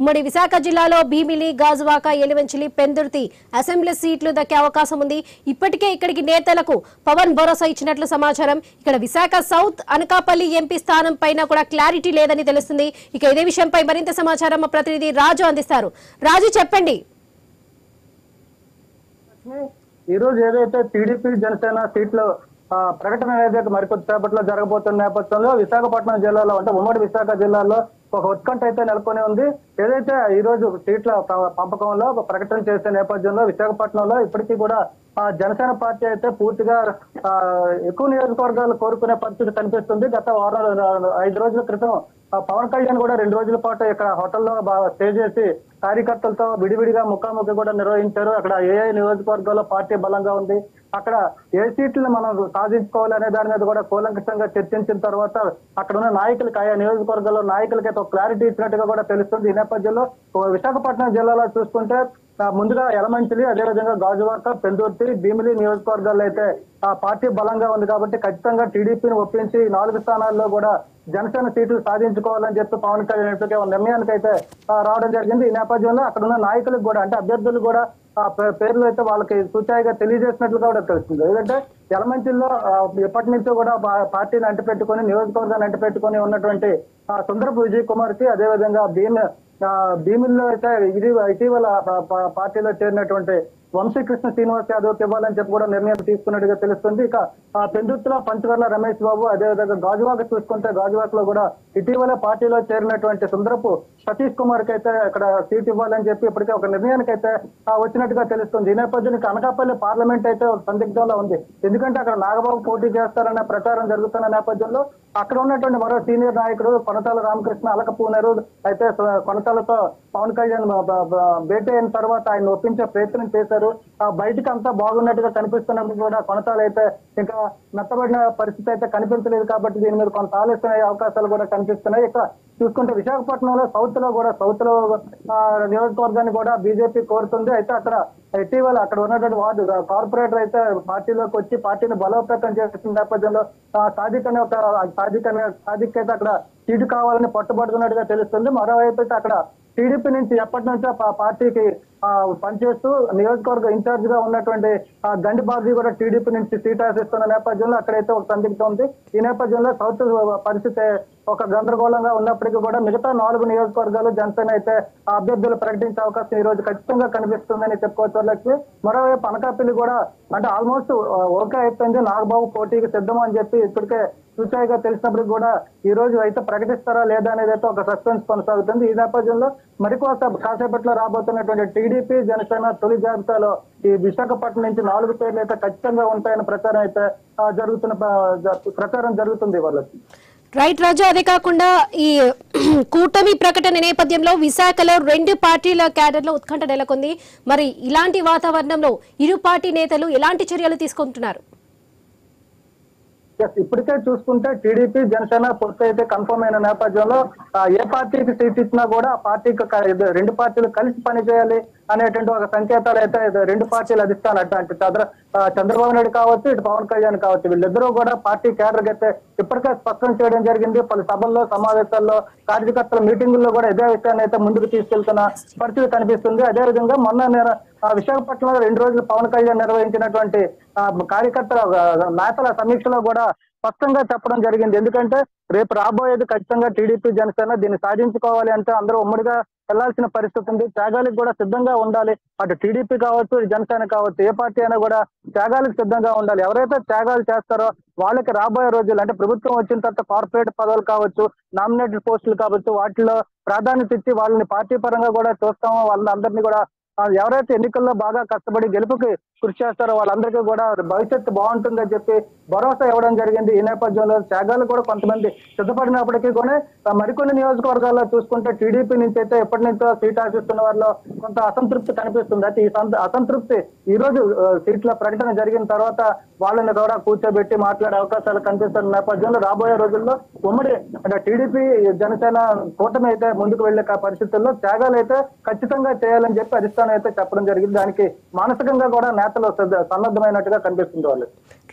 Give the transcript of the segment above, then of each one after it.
ఉమ్మడి విశాఖ జిల్లాలో భీమిలి, గాజువాక, ఎలివంచిలి, పెందుర్తి అసెంబ్లీ సీట్లు దక్కే అవకాశం ఉంది. ఇప్పటికే ఇక్కడికి నేతలకు పవన్ భరోసా ఇచ్చినట్లు సమాచారం. ఇక్కడ విశాఖ సౌత్, అనకాపల్లి ఎంపీ స్థానం పైన కూడా క్లారిటీ లేదని తెలుస్తుంది. ఇక ఇదే విషయంపై మరింత సమాచారం మా ప్రతినిధి రాజు అందిస్తారు. రాజు, చెప్పండి. ఈ రోజు ఏదైతే టీడీపీ జనసేన సీట్లు ప్రకటన ఏదైతే మరికొద్దిసేపట్లో జరగబోతున్న నేపథ్యంలో విశాఖపట్నం జిల్లాలో అంటే ఉమ్మడి విశాఖ జిల్లాలో ఒక ఉత్కంఠ అయితే నెలకొని ఉంది. ఏదైతే ఈ రోజు సీట్ల పంపకంలో ఒక ప్రకటన చేసే నేపథ్యంలో విశాఖపట్నంలో ఇప్పటికీ కూడా జనసేన పార్టీ అయితే పూర్తిగా ఎక్కువ నియోజకవర్గాలు కోరుకునే పరిస్థితి కనిపిస్తుంది. గత వారం 5 రోజుల క్రితం పవన్ కళ్యాణ్ కూడా 2 రోజుల పాటు ఇక్కడ హోటల్లో స్టే చేసి కార్యకర్తలతో విడివిడిగా ముఖాముఖి కూడా నిర్వహించారు. అక్కడ ఏ నియోజకవర్గాల్లో పార్టీ బలంగా ఉంది, అక్కడ ఏ సీట్లను మనం సాధించుకోవాలి అనే దాని మీద కూడా కూలంకషంగా చర్చించిన తర్వాత అక్కడ ఉన్న నాయకులకి, ఆయా నియోజకవర్గాల్లో నాయకులకి ఒక క్లారిటీ ఇచ్చినట్టుగా కూడా తెలుస్తుంది. ఈ నేపథ్యంలో విశాఖపట్నం జిల్లాలో చూసుకుంటే ముందుగా యలమంచిలి, అదేవిధంగా గాజువాక, పెందుర్తి, భీమిలి నియోజకవర్గాల్లో అయితే పార్టీ బలంగా ఉంది కాబట్టి ఖచ్చితంగా టీడీపీని ఒప్పించి 4 స్థానాల్లో కూడా జనసేన సీట్లు సాధించుకోవాలని చెప్పి పవన్ కళ్యాణ్ నిర్ణయానికి అయితే రావడం జరిగింది. ఈ నేపథ్యంలో అక్కడ ఉన్న నాయకులకు కూడా అంటే అభ్యర్థులు కూడా పేర్లు అయితే వాళ్ళకి సూచాయిగా తెలియజేసినట్లుగా కూడా తెలుస్తుంది. ఎందుకంటే యలమంచిల్లో ఎప్పటి నుంచో కూడా పార్టీని అంటిపెట్టుకుని, నియోజకవర్గాన్ని అంటిపెట్టుకుని ఉన్నటువంటి సుందరపు విజయ్ కుమార్ కి, అదేవిధంగా భీమిల్లో అయితే ఇటీవల పార్టీలో చేరినటువంటి వంశీకృష్ణ శ్రీనివాస్ యాదవ్ ఇవ్వాలని చెప్పి కూడా నిర్ణయం తీసుకున్నట్టుగా తెలుస్తుంది. ఇక పెందుర్తిలో పంచవర్ల రమేష్ బాబు, అదేవిధంగా గాజువాక చూసుకుంటే గాజువాకలో కూడా ఇటీవల పార్టీలో చేరినటువంటి సుందరపు సతీష్ కుమార్ కి అయితే ఇక్కడ సీట్ ఇవ్వాలని చెప్పి ఇప్పటికే ఒక నిర్ణయానికి అయితే వచ్చినట్టుగా తెలుస్తుంది. ఈ నేపథ్యానికి అనకాపల్లి పార్లమెంట్ అయితే సందిగ్ధంలో ఉంది. ఎందుకంటే అక్కడ నాగబాబు పోటీ చేస్తారన్న ప్రచారం జరుగుతున్న నేపథ్యంలో అక్కడ ఉన్నటువంటి మరో సీనియర్ నాయకుడు కొనతాల రామకృష్ణ అలకపూనరు అయితే కొనతాలతో పవన్ కళ్యాణ్ భేటీ అయిన తర్వాత ఆయన ఒప్పించే ప్రయత్నం చేశారు. బయటకు అంతా బాగున్నట్టుగా కనిపిస్తున్నప్పుడు కూడా కొనతాలు అయితే ఇంకా మెత్తబడిన పరిస్థితి అయితే కనిపించలేదు కాబట్టి దీని మీద కొంత ఆలస్యం అయ్యే అవకాశాలు కూడా కనిపిస్తున్నాయి. ఇక చూసుకుంటే విశాఖపట్నంలో సౌత్ లో నియోజకవర్గాన్ని కూడా బీజేపీ కోరుతుంది. అయితే అక్కడ ఇటీవల అక్కడ ఉన్నటువంటి వార్డు కార్పొరేటర్ అయితే పార్టీలోకి వచ్చి పార్టీని బలోపేతం చేస్తున్న నేపథ్యంలో సాదిక్ అయితే అక్కడ సీటు కావాలని పట్టుబడుతున్నట్టుగా తెలుస్తుంది. మరోవైపు అయితే అక్కడ టీడీపీ నుంచి ఎప్పటి నుంచో పార్టీకి పనిచేస్తూ నియోజకవర్గ ఇన్ఛార్జ్ గా ఉన్నటువంటి గండి బాబీ కూడా టీడీపీ నుంచి సీట్ ఆశిస్తున్న నేపథ్యంలో అక్కడైతే ఒక సందిగ్ధం ఉంది. ఈ నేపథ్యంలో సౌత్ పరిస్థితి ఒక గందరగోళంగా ఉన్నప్పటికీ కూడా మిగతా 4 నియోజకవర్గాలు జనసేన అయితే అభ్యర్థులు ప్రకటించే అవకాశం ఈ రోజు ఖచ్చితంగా కనిపిస్తుందని చెప్పుకోవచ్చు. లక్ష్మి, మరోవైపు అనకాపల్లి కూడా అంటే ఆల్మోస్ట్ ఓకే అయిపోయింది, నాగబాబు పోటీకి సిద్ధం అని చెప్పి ఇప్పటికే సూచాయిగా తెలిసినప్పటికీ కూడా ఈ రోజు అయితే ప్రకటిస్తారా లేదా అనేది అయితే ఒక సస్పెన్స్ కొనసాగుతుంది. ఈ నేపథ్యంలో కాసేపట్లో రాబోతున్నటువంటి టీడీపీ జనసేన తొలి జాబితాలో ఈ విశాఖపట్నం నుంచి 4 పేర్లు అయితే ఖచ్చితంగా ఉంటాయని ప్రచారం జరుగుతుంది వాళ్ళకి. రైట్ రాజు, అదే కాకుండా ఈ కూటమి ప్రకటన నేపథ్యంలో విశాఖలో 2 పార్టీల క్యాడర్లో ఉత్కంఠ నెలకొంది. మరి ఇలాంటి వాతావరణంలో ఇరు పార్టీ నేతలు ఎలాంటి చర్యలు తీసుకుంటున్నారు? ఇప్పటికే చూసుకుంటే టీడీపీ జనసేన పొత్తు అయితే కన్ఫర్మ్ అయిన నేపథ్యంలో ఏ పార్టీకి సీట్ ఇచ్చినా కూడా ఆ పార్టీకి 2 పార్టీలు కలిసి పనిచేయాలి అనేటువంటి ఒక సంకేతాలు అయితే 2 పార్టీలు అధిష్టానం అంటే చంద్రబాబు నాయుడు కావచ్చు, ఇటు పవన్ కళ్యాణ్ కావచ్చు, వీళ్ళిద్దరూ కూడా పార్టీ క్యాడర్ అయితే ఇప్పటికే స్పష్టం చేయడం జరిగింది. పలు సభల్లో, సమావేశాల్లో, కార్యకర్తల మీటింగుల్లో కూడా ఇదే విషయాన్ని అయితే ముందుకు తీసుకెళ్తున్న పరిస్థితి కనిపిస్తుంది. అదేవిధంగా మొన్న విశాఖపట్నంలో 2 రోజులు పవన్ కళ్యాణ్ నిర్వహించినటువంటి కార్యకర్తల నేతల సమీక్షలో కూడా స్పష్టంగా చెప్పడం జరిగింది. ఎందుకంటే రేపు రాబోయేది ఖచ్చితంగా టీడీపీ జనసేన, దీన్ని సాధించుకోవాలి అంటే అందరూ ఉమ్మడిగా వెళ్లాల్సిన పరిస్థితి ఉంది. త్యాగాలకు కూడా సిద్ధంగా ఉండాలి. అటు టీడీపీ కావచ్చు, జనసేన కావచ్చు, ఏ పార్టీ అయినా కూడా త్యాగాలకు సిద్ధంగా ఉండాలి. ఎవరైతే త్యాగాలు చేస్తారో వాళ్ళకి రాబోయే రోజులు అంటే ప్రభుత్వం వచ్చిన తర్వాత కార్పొరేట్ పదవులు కావచ్చు, నామినేటెడ్ పోస్టులు కావచ్చు, వాటిలో ప్రాధాన్యత ఇచ్చి వాళ్ళని పార్టీ పరంగా కూడా చూస్తామో వాళ్ళందరినీ కూడా ఎవరైతే ఎన్నికల్లో బాగా కష్టపడి గెలుపుకి కృషి చేస్తారో వాళ్ళందరికీ కూడా భవిష్యత్తు బాగుంటుందని చెప్పి భరోసా ఇవ్వడం జరిగింది. ఈ నేపథ్యంలో త్యాగాలు కూడా కొంతమంది సిద్ధపడినప్పటికీ కూడా మరికొన్ని నియోజకవర్గాల్లో చూసుకుంటే టీడీపీ నుంచి అయితే ఎప్పటి నుంచో సీట్ ఆశిస్తున్న వారిలో కొంత అసంతృప్తి కనిపిస్తుంది. అయితే ఈ అసంతృప్తి ఈ రోజు సీట్ల ప్రకటన జరిగిన తర్వాత వాళ్ళని కూడా కూర్చోబెట్టి మాట్లాడే అవకాశాలు కనిపిస్తున్న నేపథ్యంలో రాబోయే రోజుల్లో ఉమ్మడి అంటే టీడీపీ జనసేన కూటమి అయితే ముందుకు వెళ్లే పరిస్థితుల్లో త్యాగాలు అయితే ఖచ్చితంగా చేయాలని చెప్పి అధిష్టానం అయితే చెప్పడం జరిగింది. దానికి మానసికంగా కూడా నేతలు సన్నద్ధమైనట్టుగా కనిపిస్తుంది వాళ్ళు.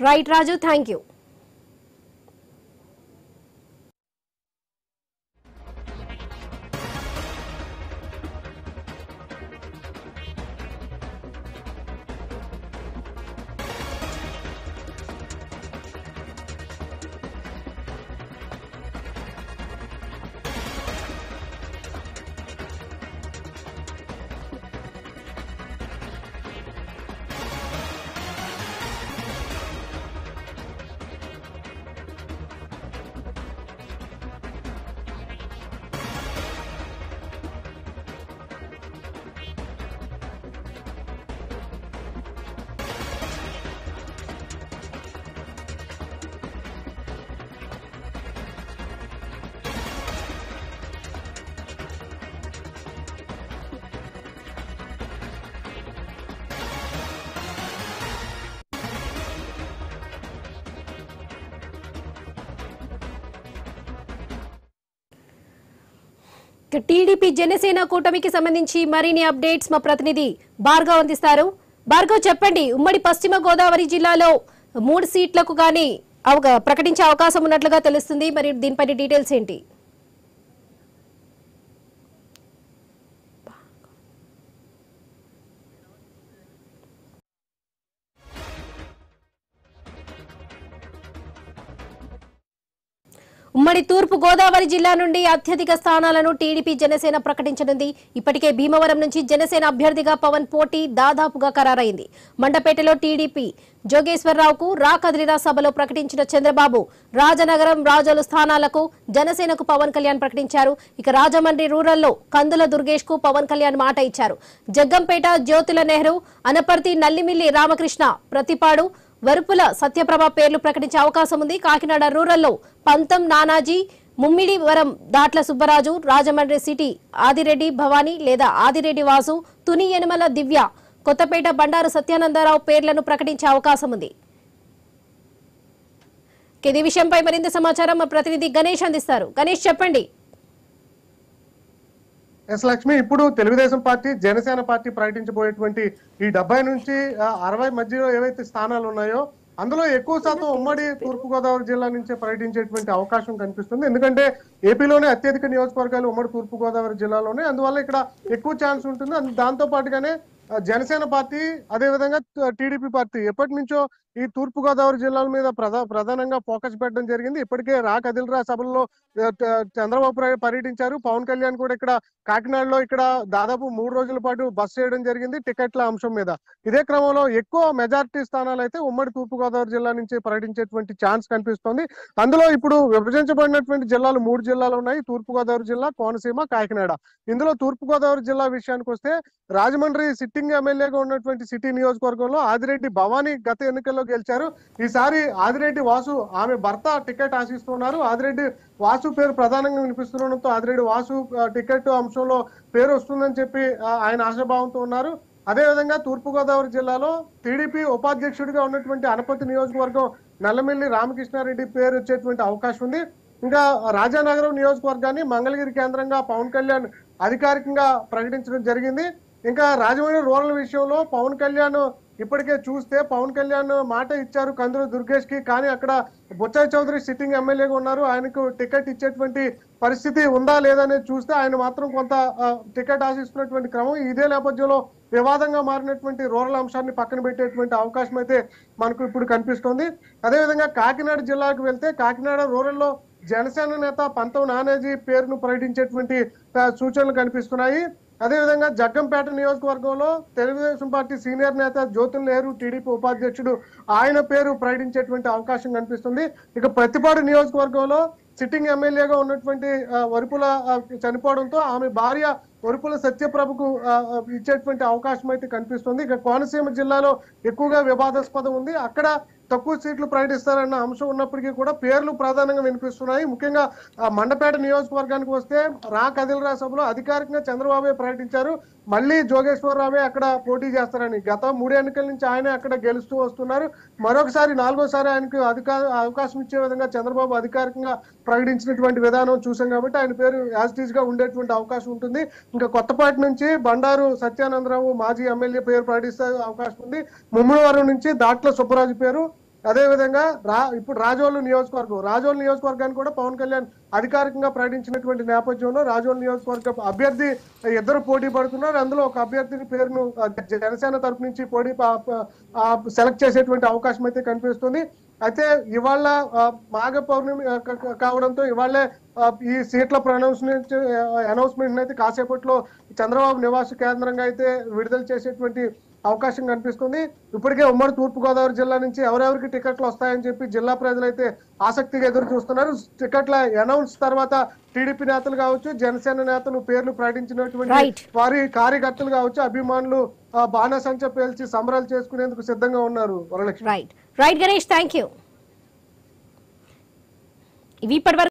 Right Raju, thank you. TDP Janasena కూటమికి సంబంధించి మరిన్ని అప్డేట్స్ మా ప్రతినిధి భార్గవ్ అందిస్తారు. భార్గవ్, చెప్పండి, ఉమ్మడి పశ్చిమ గోదావరి జిల్లాలో 3 సీట్లకు గానీ ప్రకటించే అవకాశం ఉన్నట్లుగా తెలుస్తుంది. మరి దీనిపై డీటెయిల్స్ ఏంటి? ఉమ్మడి తూర్పు గోదావరి జిల్లా నుండి అత్యధిక స్థానాలను టీడీపీ జనసేన ప్రకటించనుంది. ఇప్పటికే భీమవరం నుంచి జనసేన అభ్యర్థిగా పవన్ పోటీ దాదాపుగా ఖరారైంది. మండపేటలో టీడీపీ జోగేశ్వరరావుకు రా కదిలిరా సభలో ప్రకటించిన చంద్రబాబు రాజనగరం, రాజోలు స్థానాలకు జనసేనకు పవన్ కళ్యాణ్ ప్రకటించారు. ఇక రాజమండ్రి రూరల్లో కందుల దుర్గేష్ కు పవన్ కళ్యాణ్ మాట ఇచ్చారు. జగ్గంపేట జ్యోతుల నెహ్రూ, అనపర్తి నల్లిమిల్లి రామకృష్ణ, ప్రతిపాడు వరుపుల సత్యప్రభ పేర్లు ప్రకటించే అవకాశం ఉంది. కాకినాడ రూరల్లో పంతం నానాజీ, ముమ్మిడివరం దాట్ల సుబ్బరాజు, రాజమండ్రి సిటీ ఆదిరెడ్డి భవానీ లేదా ఆదిరెడ్డి వాసు, తుని యనమల దివ్య, కొత్తపేట బండారు సత్యానందరావు పేర్లను ప్రకటించే అవకాశం ఉంది. ఈ విషయంపై మరింత సమాచారం మా ప్రతినిధి గణేష్ అందిస్తారు. గణేష్, చెప్పండి. ఎస్ లక్ష్మి, ఇప్పుడు తెలుగుదేశం పార్టీ, జనసేన పార్టీ ప్రకటించబోయేటువంటి ఈ 70 నుంచి 60 మధ్యలో ఏవైతే స్థానాలు ఉన్నాయో అందులో ఎక్కువ శాతం ఉమ్మడి తూర్పుగోదావరి జిల్లా నుంచే ప్రకటించేటువంటి అవకాశం కనిపిస్తుంది. ఎందుకంటే ఏపీలోనే అత్యధిక నియోజకవర్గాలు ఉమ్మడి తూర్పుగోదావరి జిల్లాలోనే, అందువల్ల ఇక్కడ ఎక్కువ ఛాన్స్ ఉంటుంది. దాంతో పాటుగానే జనసేన పార్టీ, అదేవిధంగా టీడీపీ పార్టీ ఎప్పటి నుంచో ఈ తూర్పు గోదావరి జిల్లాల మీద ప్రధానంగా ఫోకస్ పెట్టడం జరిగింది. ఇప్పటికే రా కదిలిరా సభల్లో చంద్రబాబు పర్యటించారు. పవన్ కళ్యాణ్ కూడా ఇక్కడ కాకినాడలో ఇక్కడ దాదాపు 3 రోజుల పాటు బస్ చేయడం జరిగింది టికెట్ల అంశం మీద. ఇదే క్రమంలో ఎక్కువ మెజారిటీ స్థానాలు అయితే ఉమ్మడి తూర్పు గోదావరి జిల్లా నుంచి ప్రకటించేటువంటి ఛాన్స్ కనిపిస్తోంది. అందులో ఇప్పుడు విభజించబడినటువంటి జిల్లాలు 3 జిల్లాలు ఉన్నాయి: తూర్పు గోదావరి జిల్లా, కోనసీమ, కాకినాడ. ఇందులో తూర్పు గోదావరి జిల్లా విషయానికి వస్తే రాజమండ్రి సిట్టింగ్ ఎమ్మెల్యేగా ఉన్నటువంటి సిటీ నియోజకవర్గంలో ఆదిరెడ్డి భవానీ గత ఎన్నికల్లో గెలిచారు. ఈసారి ఆదిరెడ్డి వాసు, ఆమె భర్త టికెట్ ఆశిస్తున్నారు. ఆదిరెడ్డి వాసు పేరు ప్రధానంగా వినిపిస్తుండడంతో ఆదిరెడ్డి వాసు టికెట్ అంశంలో పేరు వస్తుందని చెప్పి ఆయన ఆశాభావంతో ఉన్నారు. అదేవిధంగా తూర్పుగోదావరి జిల్లాలో టీడీపీ ఉపాధ్యక్షుడిగా ఉన్నటువంటి అనపర్తి నియోజకవర్గం నల్లమిల్లి రామకృష్ణారెడ్డి పేరు వచ్చేటువంటి అవకాశం ఉంది. ఇంకా రాజానగరం నియోజకవర్గాన్ని మంగళగిరి కేంద్రంగా పవన్ కళ్యాణ్ అధికారికంగా ప్రకటించడం జరిగింది. ఇంకా రాజమండ్రి రూరల్ విషయంలో పవన్ కళ్యాణ్ ఇప్పటికే చూస్తే పవన్ కళ్యాణ్ మాట ఇచ్చారు కందుల దుర్గేష్ కి, కానీ అక్కడ బొత్సాయి చౌదరి సిట్టింగ్ ఎమ్మెల్యేగా ఉన్నారు. ఆయనకు టికెట్ ఇచ్చేటువంటి పరిస్థితి ఉందా లేదా అనేది చూస్తే ఆయన మాత్రం కొంత టికెట్ ఆశిస్తున్నటువంటి క్రమం. ఇదే నేపథ్యంలో వివాదంగా మారినటువంటి రూరల్ అంశాన్ని పక్కన పెట్టేటువంటి అవకాశం అయితే మనకు ఇప్పుడు కనిపిస్తోంది. అదేవిధంగా కాకినాడ జిల్లాకు వెళ్తే కాకినాడ రూరల్లో జనసేన నేత పంతం నానాజీ పేరును ప్రకటించేటువంటి సూచనలు కనిపిస్తున్నాయి. అదేవిధంగా జగ్గంపేట నియోజకవర్గంలో తెలుగుదేశం పార్టీ సీనియర్ నేత జ్యోతుల నెహ్రూ టీడీపీ ఉపాధ్యక్షుడు ఆయన పేరు ప్రకటించేటువంటి అవకాశం కనిపిస్తుంది. ఇక ప్రతిపాడు నియోజకవర్గంలో సిట్టింగ్ ఎమ్మెల్యేగా ఉన్నటువంటి వరుపుల చనిపోవడంతో ఆమె భార్య వరుపుల సత్యప్రభకు ఇచ్చేటువంటి అవకాశం అయితే కనిపిస్తుంది. ఇక కోనసీమ జిల్లాలో ఎక్కువగా వివాదాస్పదం ఉంది. అక్కడ తక్కువ సీట్లు ప్రకటిస్తారన్న అంశం ఉన్నప్పటికీ కూడా పేర్లు ప్రధానంగా వినిపిస్తున్నాయి. ముఖ్యంగా మండపేట నియోజకవర్గానికి వస్తే రా కదిలిరా సభలో అధికారికంగా చంద్రబాబు ప్రకటించారు మళ్ళీ జోగేశ్వరరావే అక్కడ పోటీ చేస్తారని. గత 3 ఎన్నికల నుంచి ఆయన అక్కడ గెలుస్తూ వస్తున్నారు. మరొకసారి 4వసారి ఆయనకు అవకాశం ఇచ్చే విధంగా చంద్రబాబు అధికారికంగా ప్రకటించినటువంటి విధానం చూసాం కాబట్టి ఆయన పేరు యాజిటీజ్ గా ఉండేటువంటి అవకాశం ఉంటుంది. ఇంకా కొత్తపాటి నుంచి బండారు సత్యానందరావు మాజీ ఎమ్మెల్యే పేరు ప్రకటిస్తే అవకాశం ఉంది. ముమ్మిడివరం నుంచి దాట్ల సుబ్బరాజు పేరు, అదేవిధంగా ఇప్పుడు రాజోలు నియోజకవర్గాన్ని కూడా పవన్ కళ్యాణ్ అధికారికంగా ప్రకటించినటువంటి నేపథ్యంలో రాజోలు నియోజకవర్గ అభ్యర్థి ఇద్దరు పోటీ పడుతున్నారు. అందులో ఒక అభ్యర్థిని పేరును జనసేన తరపు నుంచి పోటీ సెలెక్ట్ చేసేటువంటి అవకాశం అయితే కనిపిస్తుంది. అయితే ఇవాళ మాఘ పౌర్ణమి కావడంతో ఇవాళే ఈ సీట్ల అనౌన్స్మెంట్ అయితే కాసేపట్లో చంద్రబాబు నివాస కేంద్రంగా అయితే విడుదల చేసేటువంటి అవకాశం కనిపిస్తుంది. ఇప్పటికే ఉమ్మడి తూర్పుగోదావరి జిల్లా నుంచి ఎవరెవరికి టికెట్లు వస్తాయని చెప్పి జిల్లా ప్రజలైతే ఆసక్తిగా ఎదురు చూస్తున్నారు. టికెట్ల అనౌన్స్ తర్వాత టీడీపీ నేతలు కావచ్చు, జనసేన నేతలు పేర్లు ప్రకటించినటువంటి వారి కార్యకర్తలు కావచ్చు, అభిమానులు బాణసంచ పేల్చి సంబరాలు చేసుకునేందుకు సిద్ధంగా ఉన్నారు. Varalakshmi. Right Ganesh, thank you.